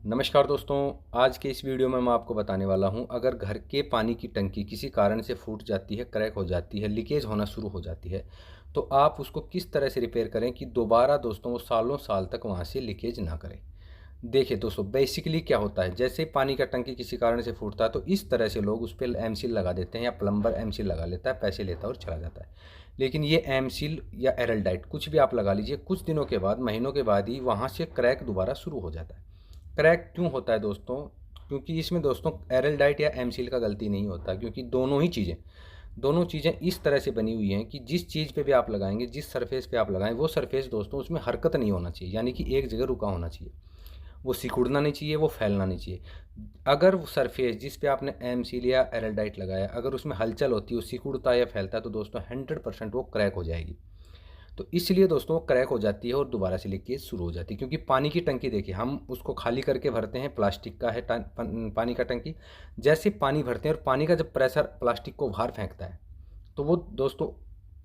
नमस्कार दोस्तों। आज के इस वीडियो में मैं आपको बताने वाला हूं, अगर घर के पानी की टंकी किसी कारण से फूट जाती है, क्रैक हो जाती है, लीकेज होना शुरू हो जाती है, तो आप उसको किस तरह से रिपेयर करें कि दोबारा दोस्तों वो सालों साल तक वहां से लीकेज ना करे। देखिए दोस्तों, बेसिकली क्या होता है, जैसे पानी का टंकी किसी कारण से फूटता है तो इस तरह से लोग उस पर एम सील लगा देते हैं या प्लम्बर एम सील लगा लेता है, पैसे लेता है और चला जाता है। लेकिन ये एम सील या एरलडाइट कुछ भी आप लगा लीजिए, कुछ दिनों के बाद, महीनों के बाद ही वहाँ से क्रैक दोबारा शुरू हो जाता है। क्रैक क्यों होता है दोस्तों? क्योंकि इसमें दोस्तों एरलडाइट या एम सील का गलती नहीं होता, क्योंकि दोनों चीज़ें इस तरह से बनी हुई हैं कि जिस चीज़ पे भी आप लगाएंगे, जिस सरफेस पे आप लगाएं, वो सरफेस दोस्तों उसमें हरकत नहीं होना चाहिए, यानी कि एक जगह रुका होना चाहिए। वो सिकुड़ना नहीं चाहिए, वो फैलना नहीं चाहिए। अगर वो सरफेस जिस पे आपने एम सील या एरलडाइट लगाया, अगर उसमें हलचल होती है, वो सिकुड़ता है या फैलता है, तो दोस्तों 100% वो क्रैक हो जाएगी। तो इसलिए दोस्तों वो क्रैक हो जाती है और दोबारा से लीकेज शुरू हो जाती है। क्योंकि पानी की टंकी देखिए, हम उसको खाली करके भरते हैं, प्लास्टिक का है पानी का टंकी। जैसे पानी भरते हैं और पानी का जब प्रेशर प्लास्टिक को बाहर फेंकता है, तो वो दोस्तों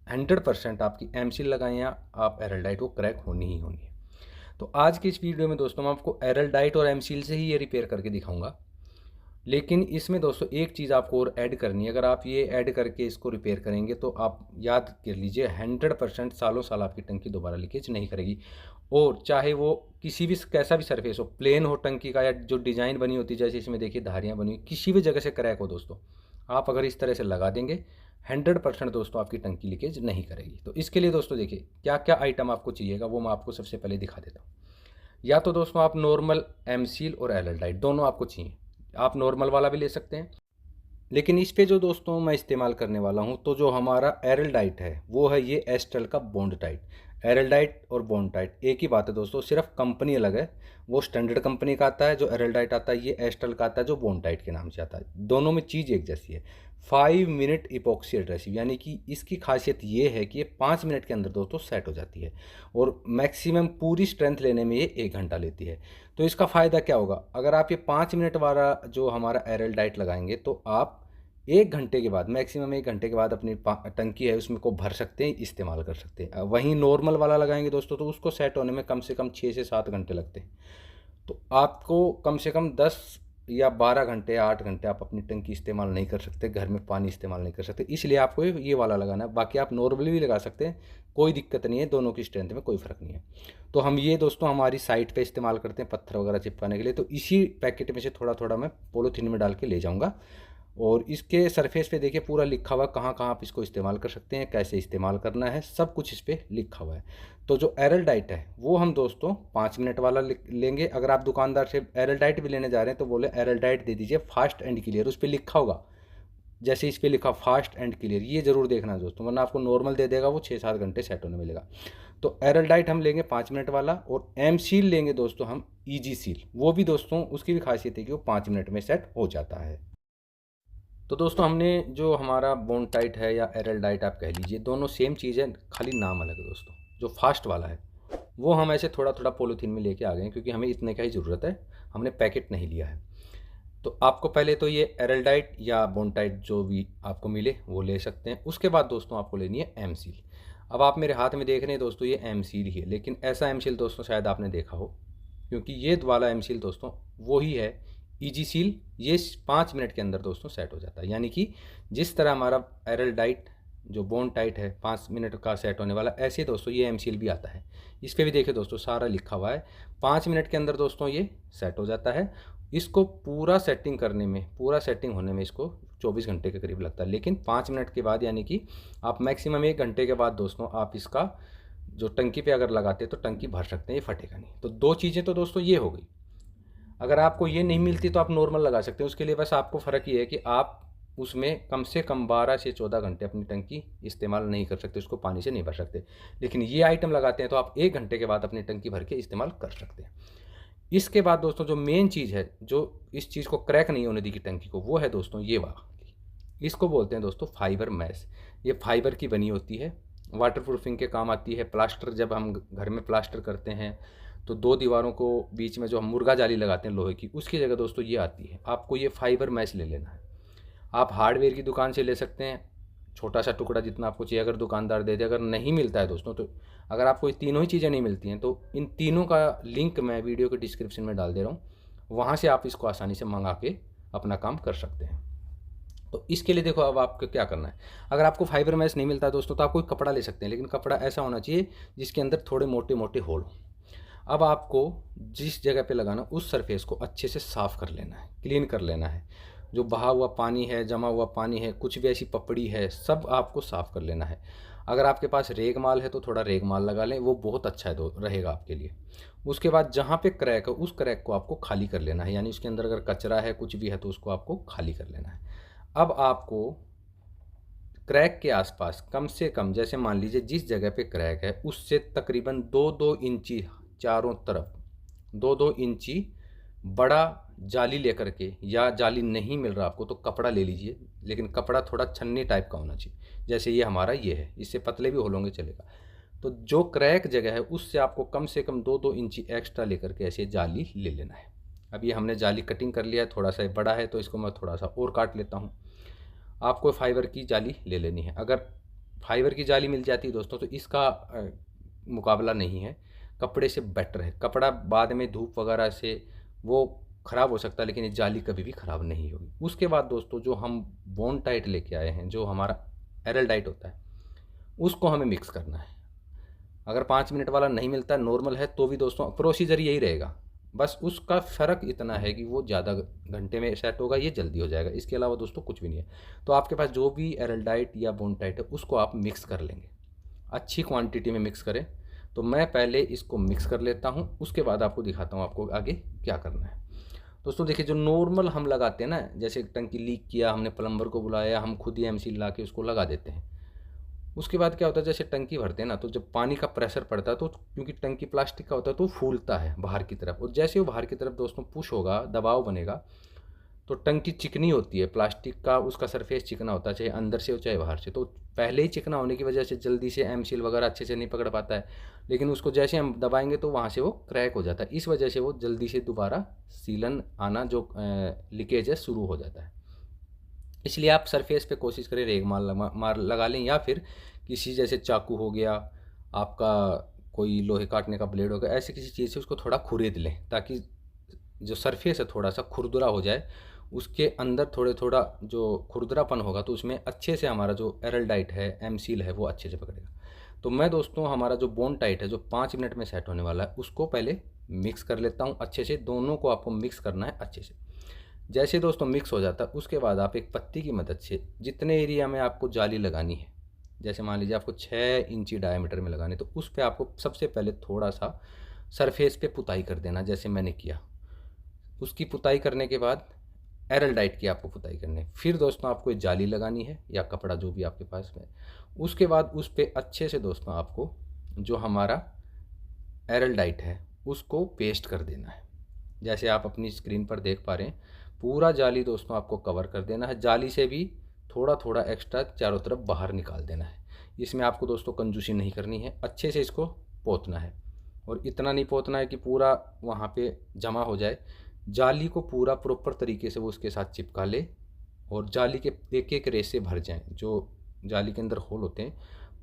100% आपकी एम सील लगाएं या आप एरलडाइट, वो क्रैक होनी ही होनी है। तो आज की इस वीडियो में दोस्तों मैं आपको एरलडाइट और एम सील से ही ये रिपेयर करके दिखाऊंगा। लेकिन इसमें दोस्तों एक चीज़ आपको और ऐड करनी है। अगर आप ये ऐड करके इसको रिपेयर करेंगे तो आप याद कर लीजिए 100% सालों साल आपकी टंकी दोबारा लीकेज नहीं करेगी। और चाहे वो किसी भी कैसा भी सरफेस हो, प्लेन हो टंकी का, या जो डिज़ाइन बनी होती है जैसे इसमें देखिए धारियाँ बनी हुई, किसी भी जगह से क्रैक हो दोस्तों, आप अगर इस तरह से लगा देंगे 100% दोस्तों आपकी टंकी लीकेज नहीं करेगी। तो इसके लिए दोस्तों देखिए क्या क्या आइटम आपको चाहिएगा, वो मैं आपको सबसे पहले दिखा देता हूँ। या तो दोस्तों आप नॉर्मल एम सील और एरलडाइट दोनों आपको चाहिए। आप नॉर्मल वाला भी ले सकते हैं, लेकिन इस पे जो दोस्तों मैं इस्तेमाल करने वाला हूँ, तो जो हमारा एरलडाइट है वो है ये एस्टेल का बॉन्ड टाइट। एरलडाइट और बॉन्ड टाइट एक ही बात है दोस्तों, सिर्फ कंपनी अलग है। वो स्टैंडर्ड कंपनी का आता है जो एरलडाइट आता है, ये एस्टेल का आता है जो बॉन्ड टाइट के नाम से आता है। दोनों में चीज़ एक जैसी है। 5 मिनट इपॉक्सी एडहेसिव, यानी कि इसकी खासियत ये है कि ये 5 मिनट के अंदर दोस्तों सेट हो जाती है। और मैक्सिमम पूरी स्ट्रेंथ लेने में ये 1 घंटा लेती है। तो इसका फ़ायदा क्या होगा, अगर आप ये 5 मिनट वाला जो हमारा एरलडाइट लगाएंगे तो आप 1 घंटे के बाद, मैक्सिमम 1 घंटे के बाद अपनी टंकी है उसमें को भर सकते हैं, इस्तेमाल कर सकते हैं। वहीं नॉर्मल वाला लगाएंगे दोस्तों तो उसको सेट होने में कम से कम 6 से 7 घंटे लगते हैं। तो आपको कम से कम 10 या 12 घंटे या 8 घंटे आप अपनी टंकी इस्तेमाल नहीं कर सकते, घर में पानी इस्तेमाल नहीं कर सकते, इसलिए आपको ये वाला लगाना है। बाकी आप नॉर्मली भी लगा सकते हैं, कोई दिक्कत नहीं है, दोनों की स्ट्रेंथ में कोई फ़र्क नहीं है। तो हम ये दोस्तों हमारी साइट पे इस्तेमाल करते हैं पत्थर वगैरह चिपकाने के लिए। तो इसी पैकेट में से थोड़ा थोड़ा मैं पॉलीथीन में डाल के ले जाऊँगा। और इसके सरफेस पे देखिए पूरा लिखा हुआ कहाँ कहाँ आप इसको इस्तेमाल कर सकते हैं, कैसे इस्तेमाल करना है, सब कुछ इस पर लिखा हुआ है। तो जो एरलडाइट है वो हम दोस्तों 5 मिनट वाला लेंगे। अगर आप दुकानदार से एरलडाइट भी लेने जा रहे हैं तो बोले एरलडाइट दे दीजिए फास्ट एंड क्लियर, उस पर लिखा होगा, जैसे इस पर लिखा फास्ट एंड क्लियर, ये ज़रूर देखना है दोस्तों, वरना आपको नॉर्मल दे देगा, वो 6-7 घंटे सेट होने मिलेगा। तो एरलडाइट हम लेंगे 5 मिनट वाला, और एम सील लेंगे दोस्तों हम ईजी सील, वो भी दोस्तों उसकी भी खासियत है कि वो 5 मिनट में सेट हो जाता है। तो दोस्तों हमने जो हमारा बॉन्ड टाइट है या एरलडाइट आप कह लीजिए, दोनों सेम चीज़ है, खाली नाम अलग है दोस्तों। जो फास्ट वाला है वो हम ऐसे थोड़ा थोड़ा पॉलीथीन में लेके आ गए हैं, क्योंकि हमें इतने का ही ज़रूरत है, हमने पैकेट नहीं लिया है। तो आपको पहले तो ये एरलडाइट या बॉन्ड टाइट जो भी आपको मिले वो ले सकते हैं। उसके बाद दोस्तों आपको लेनी है एम सील। अब आप मेरे हाथ में देख रहे हैं दोस्तों, ये एम सील ही है, लेकिन ऐसा एम सील दोस्तों शायद आपने देखा हो, क्योंकि ये वाला एम सील दोस्तों वो ही है ईजी सील। ये 5 मिनट के अंदर दोस्तों सेट हो जाता है, यानी कि जिस तरह हमारा एरलडाइट जो बॉन्ड टाइट है 5 मिनट का सेट होने वाला, ऐसे दोस्तों ये एम सील भी आता है। इस पर भी देखिए दोस्तों सारा लिखा हुआ है, 5 मिनट के अंदर दोस्तों ये सेट हो जाता है। इसको पूरा सेटिंग करने में, पूरा सेटिंग होने में इसको 24 घंटे के करीब लगता है, लेकिन 5 मिनट के बाद, यानी कि आप मैक्सिमम 1 घंटे के बाद दोस्तों आप इसका जो टंकी पे अगर लगाते हैं तो टंकी भर सकते हैं, ये फटेगा नहीं। तो दो चीज़ें तो दोस्तों ये हो गई। अगर आपको ये नहीं मिलती तो आप नॉर्मल लगा सकते हैं, उसके लिए बस आपको फ़र्क ये है कि आप उसमें कम से कम 12 से 14 घंटे अपनी टंकी इस्तेमाल नहीं कर सकते, उसको पानी से नहीं भर सकते। लेकिन ये आइटम लगाते हैं तो आप 1 घंटे के बाद अपनी टंकी भर के इस्तेमाल कर सकते हैं। इसके बाद दोस्तों जो मेन चीज़ है, जो इस चीज़ को क्रैक नहीं होने देगी टंकी को, वो है दोस्तों ये वाली, इसको बोलते हैं दोस्तों फाइबर मैश। ये फाइबर की बनी होती है, वाटर प्रूफिंग के काम आती है। प्लास्टर जब हम घर में प्लास्टर करते हैं तो दो दीवारों को बीच में जो हम मुर्गा जाली लगाते हैं लोहे की, उसकी जगह दोस्तों ये आती है। आपको ये फाइबर मैश ले लेना है। आप हार्डवेयर की दुकान से ले सकते हैं, छोटा सा टुकड़ा जितना आपको चाहिए, अगर दुकानदार दे दे। अगर नहीं मिलता है दोस्तों, तो अगर आपको ये तीनों ही चीज़ें नहीं मिलती हैं तो इन तीनों का लिंक मैं वीडियो के डिस्क्रिप्शन में डाल दे रहा हूँ, वहाँ से आप इसको आसानी से मंगा के अपना काम कर सकते हैं। तो इसके लिए देखो अब आपको क्या करना है। अगर आपको फाइबर मैश नहीं मिलता है दोस्तों तो आप कोई कपड़ा ले सकते हैं, लेकिन कपड़ा ऐसा होना चाहिए जिसके अंदर थोड़े मोटे मोटे होल हो। अब आपको जिस जगह पे लगाना उस सरफेस को अच्छे से साफ़ कर लेना है, क्लीन कर लेना है। जो बहा हुआ पानी है, जमा हुआ पानी है, कुछ भी ऐसी पपड़ी है, सब आपको साफ़ कर लेना है। अगर आपके पास रेगमाल है तो थोड़ा रेगमाल लगा लें, वो बहुत अच्छा है रहेगा आपके लिए। उसके बाद जहाँ पे क्रैक है उस क्रैक को आपको खाली कर लेना है, यानी उसके अंदर अगर कचरा है कुछ भी है तो उसको आपको खाली कर लेना है। अब आपको क्रैक के आसपास कम से कम, जैसे मान लीजिए जिस जगह पे क्रैक है उससे तकरीबन 2-2 इंची चारों तरफ 2-2 इंची बड़ा जाली लेकर के, या जाली नहीं मिल रहा आपको तो कपड़ा ले लीजिए, लेकिन कपड़ा थोड़ा छन्नी टाइप का होना चाहिए। जैसे ये हमारा ये है, इससे पतले भी हो लोगे चलेगा। तो जो क्रैक जगह है उससे आपको कम से कम 2-2 इंची एक्स्ट्रा लेकर के ऐसे जाली ले लेना है। अब ये हमने जाली कटिंग कर लिया है, थोड़ा सा बड़ा है तो इसको मैं थोड़ा सा और काट लेता हूँ। आपको फाइबर की जाली ले लेनी है। अगर फाइबर की जाली मिल जाती है दोस्तों तो इसका मुकाबला नहीं है, कपड़े से बेटर है। कपड़ा बाद में धूप वगैरह से वो ख़राब हो सकता है, लेकिन ये जाली कभी भी ख़राब नहीं होगी। उसके बाद दोस्तों जो हम बॉन्ड टाइट लेके आए हैं, जो हमारा एरल होता है, उसको हमें मिक्स करना है। अगर 5 मिनट वाला नहीं मिलता, नॉर्मल है, तो भी दोस्तों प्रोसीजर यही रहेगा। बस उसका फ़र्क इतना है कि वो ज़्यादा घंटे में सेट होगा, ये जल्दी हो जाएगा। इसके अलावा दोस्तों कुछ भी नहीं है। तो आपके पास जो भी एरल्डाइट या बोनटाइट है उसको आप मिक्स कर लेंगे, अच्छी क्वांटिटी में मिक्स करें। तो मैं पहले इसको मिक्स कर लेता हूँ, उसके बाद आपको दिखाता हूँ आपको आगे क्या करना है। दोस्तों देखिए, जो नॉर्मल हम लगाते हैं ना, जैसे टंकी लीक किया, हमने प्लम्बर को बुलाया, हम खुद ही एमसील ला के उसको लगा देते हैं। उसके बाद क्या होता है, जैसे टंकी भरते हैं ना, तो जब पानी का प्रेशर पड़ता है तो क्योंकि टंकी प्लास्टिक का होता है तो फूलता है बाहर की तरफ, और जैसे वो बाहर की तरफ दोस्तों पुश होगा, दबाव बनेगा, तो टंकी चिकनी होती है। प्लास्टिक का उसका सरफेस चिकना होता है, चाहे अंदर से हो चाहे बाहर से। तो पहले ही चिकना होने की वजह से जल्दी से एम सील वगैरह अच्छे से नहीं पकड़ पाता है, लेकिन उसको जैसे हम दबाएंगे तो वहाँ से वो क्रैक हो जाता है। इस वजह से वो जल्दी से दोबारा सीलन आना, जो लीकेज है, शुरू हो जाता है। इसलिए आप सरफेस पे कोशिश करें रेगमाल मार लगा लें, या फिर किसी जैसे चाकू हो गया, आपका कोई लोहे काटने का ब्लेड हो गया, ऐसी किसी चीज़ से उसको थोड़ा खुरेद लें, ताकि जो सरफेस है थोड़ा सा खुरदुरा हो जाए। उसके अंदर थोड़े थोड़ा जो खुरदरापन होगा तो उसमें अच्छे से हमारा जो एरल्डाइट है, एम सील है, वो अच्छे से पकड़ेगा। तो मैं दोस्तों हमारा जो बोन टाइट है, जो 5 मिनट में सेट होने वाला है, उसको पहले मिक्स कर लेता हूँ अच्छे से। दोनों को आपको मिक्स करना है अच्छे से। जैसे दोस्तों मिक्स हो जाता है, उसके बाद आप एक पत्ती की मदद से जितने एरिया में आपको जाली लगानी है, जैसे मान लीजिए आपको 6 इंची डायमीटर में लगानी है, तो उस पर आपको सबसे पहले थोड़ा सा सरफेस पे पुताई कर देना, जैसे मैंने किया। उसकी पुताई करने के बाद एरल्डाइट की आपको पुताई करनी है। फिर दोस्तों आपको जाली लगानी है या कपड़ा जो भी आपके पास है। उसके बाद उस पर अच्छे से दोस्तों आपको जो हमारा एरल्डाइट है उसको पेस्ट कर देना है। जैसे आप अपनी स्क्रीन पर देख पा रहे हैं, पूरा जाली दोस्तों आपको कवर कर देना है। जाली से भी थोड़ा थोड़ा एक्स्ट्रा चारों तरफ बाहर निकाल देना है। इसमें आपको दोस्तों कंजूसी नहीं करनी है, अच्छे से इसको पोतना है। और इतना नहीं पोतना है कि पूरा वहाँ पे जमा हो जाए। जाली को पूरा प्रॉपर तरीके से वो उसके साथ चिपका ले, और जाली के एक एक रेसे भर जाएं, जो जाली के अंदर होल होते हैं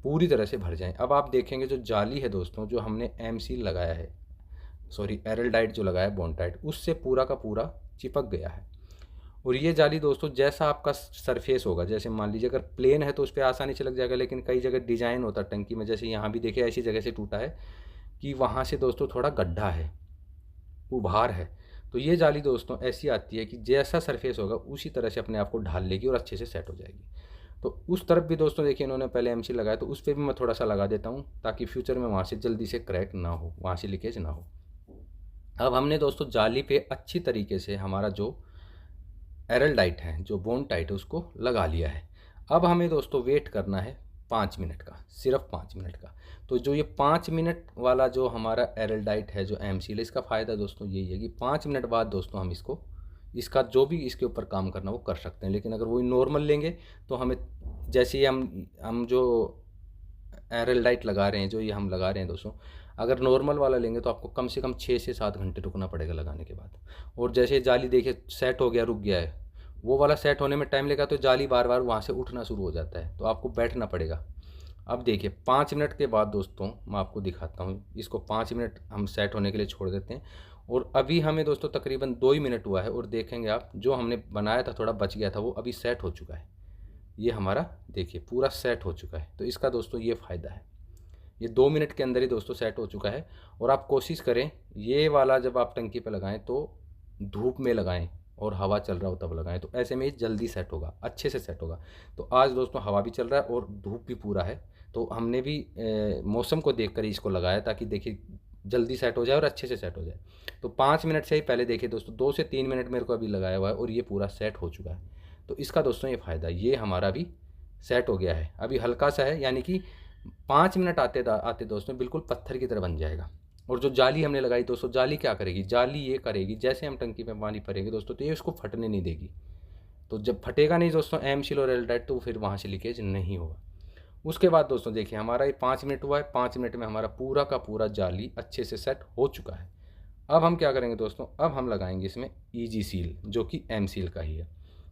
पूरी तरह से भर जाएं। अब आप देखेंगे जो जाली है दोस्तों, जो हमने एम सील लगाया है, सॉरी एरल्डाइट जो लगाया है बॉन्डाइट, उससे पूरा का पूरा चिपक गया है। और ये जाली दोस्तों जैसा आपका सरफेस होगा, जैसे मान लीजिए अगर प्लेन है तो उस पर आसानी से लग जाएगा, लेकिन कई जगह डिजाइन होता है टंकी में, जैसे यहाँ भी देखिए ऐसी जगह से टूटा है कि वहाँ से दोस्तों थोड़ा गड्ढा है, उभार है। तो ये जाली दोस्तों ऐसी आती है कि जैसा सरफेस होगा उसी तरह से अपने आप को ढाल लेगी और अच्छे से सेट हो जाएगी। तो उस तरफ भी दोस्तों देखिए इन्होंने पहले एमसी लगाया, तो उस पर भी मैं थोड़ा सा लगा देता हूँ, ताकि फ्यूचर में वहाँ से जल्दी से क्रैक ना हो, वहाँ से लीकेज ना हो। अब हमने दोस्तों जाली पे अच्छी तरीके से हमारा जो एरल्डाइट है, जो बोन टाइट है, उसको लगा लिया है। अब हमें दोस्तों वेट करना है 5 मिनट का, सिर्फ 5 मिनट का। तो जो ये 5 मिनट वाला जो हमारा एरल्डाइट है, जो एम सील है, इसका फ़ायदा दोस्तों यही है कि 5 मिनट बाद दोस्तों हम इसका जो भी इसके ऊपर काम करना वो कर सकते हैं। लेकिन अगर वही नॉर्मल लेंगे तो हमें, जैसे ही हम जो एरल्डाइट लगा रहे हैं, जो ये हम लगा रहे हैं दोस्तों, अगर नॉर्मल वाला लेंगे तो आपको कम से कम 6 से 7 घंटे रुकना पड़ेगा लगाने के बाद। और जैसे जाली देखिए सेट हो गया, रुक गया है, वो वाला सेट होने में टाइम लेगा, तो जाली बार बार वहाँ से उठना शुरू हो जाता है, तो आपको बैठना पड़ेगा। अब देखिए 5 मिनट के बाद दोस्तों मैं आपको दिखाता हूँ, इसको 5 मिनट हम सेट होने के लिए छोड़ देते हैं। और अभी हमें दोस्तों तकरीबन 2 ही मिनट हुआ है और देखेंगे आप जो हमने बनाया था थोड़ा बच गया था वो अभी सेट हो चुका है। ये हमारा देखिए पूरा सेट हो चुका है। तो इसका दोस्तों ये फ़ायदा है, ये 2 मिनट के अंदर ही दोस्तों सेट हो चुका है। और आप कोशिश करें ये वाला जब आप टंकी पे लगाएं तो धूप में लगाएं और हवा चल रहा हो तब लगाएं, तो ऐसे में ये जल्दी सेट होगा, अच्छे से सेट होगा। तो आज दोस्तों हवा भी चल रहा है और धूप भी पूरा है, तो हमने भी मौसम को देख कर ही इसको लगाया ताकि देखिए जल्दी सेट हो जाए और अच्छे से सेट हो जाए। तो 5 मिनट से ही पहले देखिए दोस्तों 2 से 3 मिनट मेरे को अभी लगाया हुआ है और ये पूरा सेट हो चुका है। तो इसका दोस्तों ये फ़ायदा, ये हमारा भी सेट हो गया है। अभी हल्का सा है, यानी कि 5 मिनट आते आते दोस्तों बिल्कुल पत्थर की तरह बन जाएगा। और जो जाली हमने लगाई दोस्तों, जाली क्या करेगी, जाली ये करेगी जैसे हम टंकी में पानी भरेंगे दोस्तों तो ये उसको फटने नहीं देगी। तो जब फटेगा नहीं दोस्तों एम-सील और एल्ड्राइड, तो फिर वहाँ से लीकेज नहीं होगा। उसके बाद दोस्तों देखिए हमारा ये 5 मिनट हुआ है, 5 मिनट में हमारा पूरा का पूरा जाली अच्छे से सेट हो चुका है। अब हम क्या करेंगे दोस्तों, अब हम लगाएंगे इसमें ईजी सील जो कि एम-सील का ही है।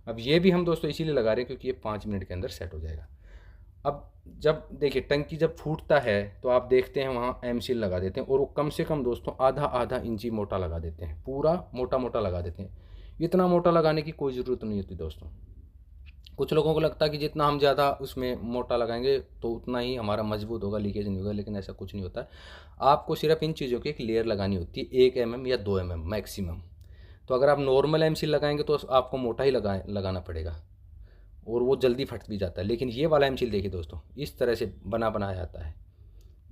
अब ये भी हम दोस्तों इसीलिए लगा रहे हैं क्योंकि ये 5 मिनट के अंदर सेट हो जाएगा। अब जब देखिए टंकी जब फूटता है तो आप देखते हैं वहाँ एम-सील लगा देते हैं और वो कम से कम दोस्तों आधा आधा इंची मोटा लगा देते हैं, पूरा मोटा मोटा लगा देते हैं। इतना मोटा लगाने की कोई ज़रूरत नहीं होती दोस्तों। कुछ लोगों को लगता है कि जितना हम ज़्यादा उसमें मोटा लगाएंगे तो उतना ही हमारा मजबूत होगा, लीकेज नहीं होगा, लेकिन ऐसा कुछ नहीं होता है। आपको सिर्फ इन चीज़ों की एक लेयर लगानी होती है, 1 mm या 2 mm मैक्सिमम। तो अगर आप नॉर्मल एम-सील लगाएंगे तो आपको मोटा ही लगाना पड़ेगा और वो जल्दी फट भी जाता है। लेकिन ये वाला एम-सील देखिए दोस्तों इस तरह से बनाया जाता है,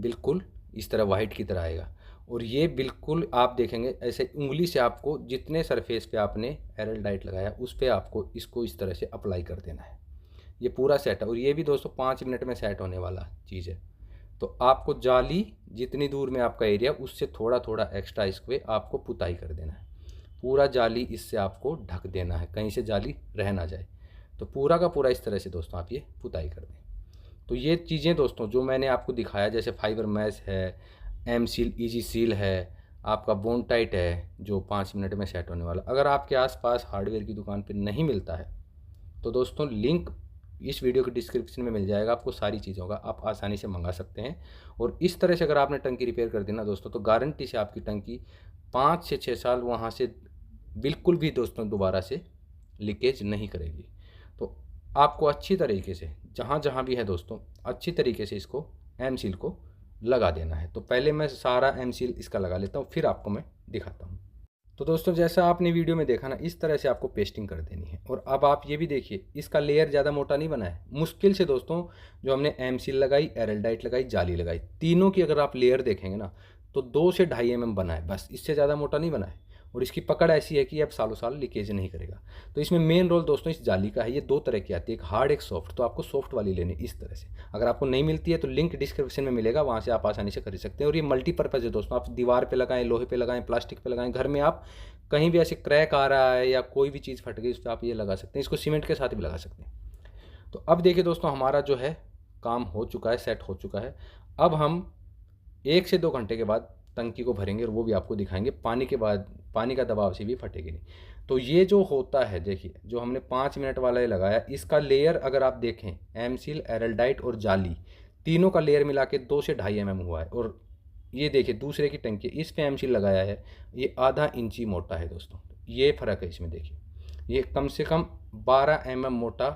बिल्कुल इस तरह वाइट की तरह आएगा। और ये बिल्कुल आप देखेंगे ऐसे उंगली से आपको जितने सरफेस पे आपने एरल लगाया उस पर आपको इसको इस तरह से अप्लाई कर देना है। ये पूरा सेट है और ये भी दोस्तों 5 मिनट में सेट होने वाला चीज़ है। तो आपको जाली जितनी दूर में आपका एरिया उससे थोड़ा थोड़ा एक्स्ट्रा इस पे आपको पुताई कर देना है। पूरा जाली इससे आपको ढक देना है, कहीं से जाली रह ना जाए। तो पूरा का पूरा इस तरह से दोस्तों आप ये पुताई कर दें। तो ये चीज़ें दोस्तों जो मैंने आपको दिखाया, जैसे फाइबर मैश है, एम-सील ईजी सील है, आपका बोन टाइट है जो 5 मिनट में सेट होने वाला। अगर आपके आसपास हार्डवेयर की दुकान पे नहीं मिलता है तो दोस्तों लिंक इस वीडियो के डिस्क्रिप्शन में मिल जाएगा, आपको सारी चीज़ों का आप आसानी से मंगा सकते हैं। और इस तरह से अगर आपने टंकी रिपेयर कर दी ना दोस्तों तो गारंटी से आपकी टंकी 5 से 6 साल वहाँ से बिल्कुल भी दोस्तों दोबारा से लीकेज नहीं करेगी। तो आपको अच्छी तरीके से जहाँ जहाँ भी है दोस्तों अच्छी तरीके से इसको एम-सील को लगा देना है। तो पहले मैं सारा एम-सील इसका लगा लेता हूँ, फिर आपको मैं दिखाता हूँ। तो दोस्तों जैसा आपने वीडियो में देखा ना इस तरह से आपको पेस्टिंग कर देनी है। और अब आप ये भी देखिए इसका लेयर ज़्यादा मोटा नहीं बना है, मुश्किल से दोस्तों जो हमने एम-सील लगाई, एरल्डाइट लगाई, जाली लगाई, तीनों की अगर आप लेयर देखेंगे ना तो 2 से 2.5 mm बना है, बस इससे ज़्यादा मोटा नहीं बना है। और इसकी पकड़ ऐसी है कि अब सालों साल लीकेज नहीं करेगा। तो इसमें मेन रोल दोस्तों इस जाली का है। ये 2 तरह की आती है, एक हार्ड एक सॉफ्ट। तो आपको सॉफ्ट वाली लेनी इस तरह से। अगर आपको नहीं मिलती है तो लिंक डिस्क्रिप्शन में मिलेगा, वहाँ से आप आसानी से खरीद सकते हैं। और ये मल्टीपर्पज़ है दोस्तों, आप दीवार पे लगाएं, लोहे पे लगाएं, प्लास्टिक पे लगाएं, घर में आप कहीं भी ऐसे क्रैक आ रहा है या कोई भी चीज़ फट गई उस पर आप ये लगा सकते हैं। इसको सीमेंट के साथ भी लगा सकते हैं। तो अब देखिए दोस्तों हमारा जो है काम हो चुका है, सेट हो चुका है। अब हम 1 से 2 घंटे के बाद टंकी को भरेंगे और वो भी आपको दिखाएंगे। पानी के बाद पानी का दबाव से भी फटेगी नहीं। तो ये जो होता है देखिए जो हमने 5 मिनट वाला ये लगाया, इसका लेयर अगर आप देखें एम-सील, एरल्डाइट और जाली तीनों का लेयर मिला के 2 से 2.5 mm हुआ है। और ये देखिए दूसरे की टंकी इस पे एम-सील लगाया है, ये आधा इंची मोटा है दोस्तों। ये फ़र्क है इसमें देखिए, ये कम से कम 12 mm मोटा,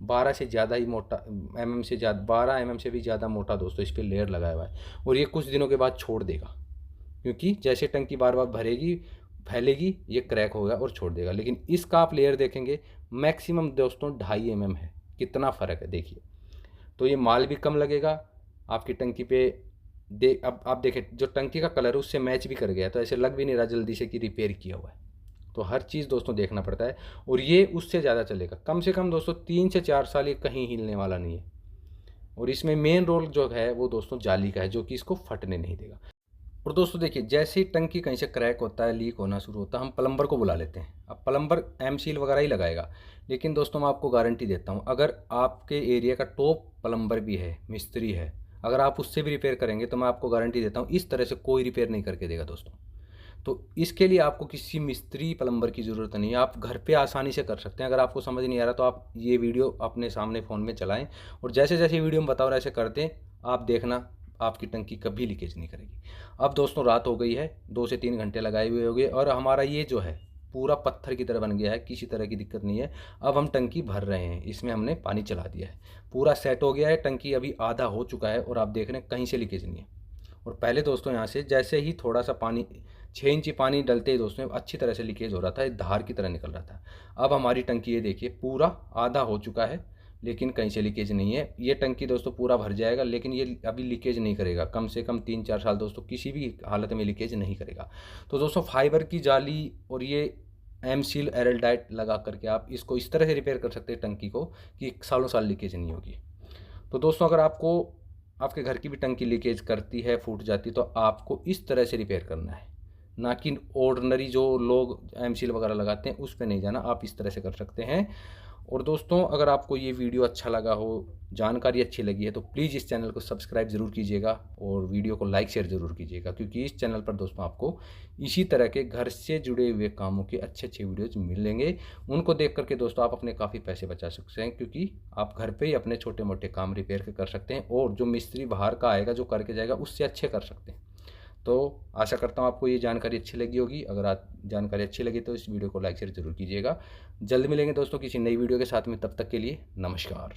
12 से ज़्यादा ही मोटा, mm से ज़्यादा, 12 mm से भी ज़्यादा मोटा दोस्तों इस पर लेयर लगाया हुआ है। और ये कुछ दिनों के बाद छोड़ देगा, क्योंकि जैसे टंकी बार बार भरेगी फैलेगी ये क्रैक होगा और छोड़ देगा। लेकिन इसका आप लेयर देखेंगे मैक्सिमम दोस्तों 2.5 mm है। कितना फ़र्क है देखिए। तो ये माल भी कम लगेगा आपकी टंकी पे। अब आप देखें जो टंकी का कलर है उससे मैच भी कर गया, तो ऐसे लग भी नहीं रहा जल्दी से कि रिपेयर किया हुआ है। तो हर चीज़ दोस्तों देखना पड़ता है। और ये उससे ज़्यादा चलेगा, कम से कम दोस्तों 3 से 4 साल ये कहीं हिलने वाला नहीं है। और इसमें मेन रोल जो है वो दोस्तों जाली का है, जो कि इसको फटने नहीं देगा। और दोस्तों देखिए जैसे ही टंकी कहीं से क्रैक होता है, लीक होना शुरू होता है, हम प्लम्बर को बुला लेते हैं। अब प्लम्बर एम-सील वगैरह ही लगाएगा। लेकिन दोस्तों मैं आपको गारंटी देता हूँ, अगर आपके एरिया का टॉप प्लम्बर भी है, मिस्त्री है, अगर आप उससे भी रिपेयर करेंगे तो मैं आपको गारंटी देता हूँ इस तरह से कोई रिपेयर नहीं करके देगा दोस्तों। तो इसके लिए आपको किसी मिस्त्री प्लम्बर की ज़रूरत नहीं है, आप घर पे आसानी से कर सकते हैं। अगर आपको समझ नहीं आ रहा तो आप ये वीडियो अपने सामने फ़ोन में चलाएं और जैसे जैसे वीडियो में बता रहा है ऐसे कर दें, आप देखना आपकी टंकी कभी लीकेज नहीं करेगी। अब दोस्तों रात हो गई है, 2 से 3 घंटे लगाए हुए हो गए और हमारा ये जो है पूरा पत्थर की तरह बन गया है, किसी तरह की दिक्कत नहीं है। अब हम टंकी भर रहे हैं, इसमें हमने पानी चला दिया है, पूरा सेट हो गया है, टंकी अभी आधा हो चुका है और आप देख रहे हैं कहीं से लीकेज नहीं है। और पहले दोस्तों यहाँ से जैसे ही थोड़ा सा पानी 6 इंची पानी डलते ही दोस्तों अच्छी तरह से लीकेज हो रहा था, धार की तरह निकल रहा था। अब हमारी टंकी ये देखिए पूरा आधा हो चुका है, लेकिन कहीं से लीकेज नहीं है। ये टंकी दोस्तों पूरा भर जाएगा, लेकिन ये अभी लीकेज नहीं करेगा, कम से कम 3-4 साल दोस्तों किसी भी हालत में लीकेज नहीं करेगा। तो दोस्तों फाइबर की जाली और ये एम सील एरलडाइट लगा करके आप इसको इस तरह से रिपेयर कर सकते हैं टंकी को कि सालों साल लीकेज नहीं होगी। तो दोस्तों अगर आपको आपके घर की भी टंकी लीकेज करती है, फूट जाती है, तो आपको इस तरह से रिपेयर करना है, ना कि ऑर्डिनरी जो लोग एम सील वगैरह लगाते हैं उस पर नहीं जाना, आप इस तरह से कर सकते हैं। और दोस्तों अगर आपको ये वीडियो अच्छा लगा हो, जानकारी अच्छी लगी है, तो प्लीज़ इस चैनल को सब्सक्राइब ज़रूर कीजिएगा और वीडियो को लाइक शेयर ज़रूर कीजिएगा, क्योंकि इस चैनल पर दोस्तों आपको इसी तरह के घर से जुड़े हुए कामों के अच्छे अच्छे वीडियोज़ मिलेंगे। उनको देख करके दोस्तों आप अपने काफ़ी पैसे बचा सकते हैं, क्योंकि आप घर पे ही अपने छोटे मोटे काम रिपेयर के कर सकते हैं और जो मिस्त्री बाहर का आएगा जो करके जाएगा उससे अच्छे कर सकते हैं। तो आशा करता हूँ आपको ये जानकारी अच्छी लगी होगी। अगर आप जानकारी अच्छी लगी तो इस वीडियो को लाइक शेयर ज़रूर कीजिएगा। जल्द मिलेंगे दोस्तों किसी नई वीडियो के साथ में, तब तक के लिए नमस्कार।